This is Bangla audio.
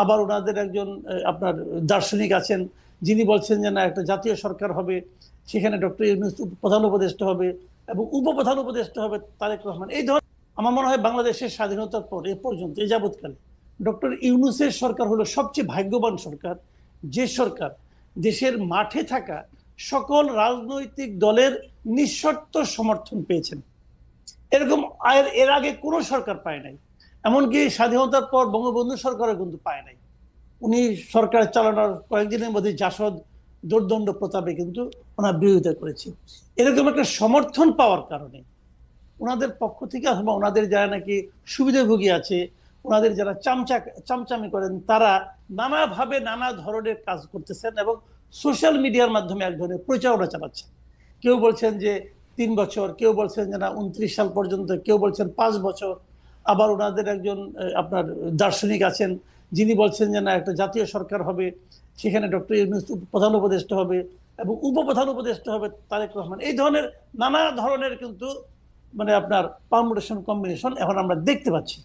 আবার ওনাদের একজন আপনার দার্শনিক আছেন, যিনি বলছেন যে না একটা জাতীয় সরকার হবে, সেখানে ডক্টর ইউনূস প্রধান উপদেষ্টা হবে এবং উপপ্রধান উপদেষ্টা হবে তারেক রহমান। এই ধরনের আমার মনে হয় বাংলাদেশের স্বাধীনতার পর এ পর্যন্ত এ যাবৎকালে ডক্টর ইউনূসের সরকার হলো সবচেয়ে ভাগ্যবান সরকার, যে সরকার দেশের মাঠে থাকা সকল রাজনৈতিক দলের নিঃশর্ত সমর্থন পেয়েছেন। এরকম এর আগে কোনো সরকার পায় নাই, এমনকি স্বাধীনতার পর বঙ্গবন্ধু সরকারও কিন্তু পায় নাই। উনি সরকার চালানোর কয়েকদিনের মধ্যে জাসদ দোর্দণ্ড প্রতাপে কিন্তু ওনার বিরোধিতা করেছে। এরকম একটা সমর্থন পাওয়ার কারণে ওনাদের পক্ষ থেকে অথবা ওনাদের যারা নাকি সুবিধাভোগী আছে, ওনাদের যারা চামচামি করেন, তারা নানাভাবে নানা ধরনের কাজ করতেছেন এবং সোশ্যাল মিডিয়ার মাধ্যমে এক ধরনের প্রচারণা চালাচ্ছেন। কেউ বলছেন যে 3 বছর, কেউ বলছেন যে না 29 সাল পর্যন্ত, কেউ বলছেন 5 বছর। আবার ওনাদের একজন আপনার দার্শনিক আছেন, যিনি বলছেন যে না একটা জাতীয় সরকার হবে, সেখানে ডক্টর ইউনূস প্রধান উপদেষ্টা হবে এবং উপপ্রধান উপদেষ্টা হবে তারেক রহমান। এই ধরনের নানা ধরনের কিন্তু আপনার পারমুটেশন কম্বিনেশন এখন আমরা দেখতে পাচ্ছি।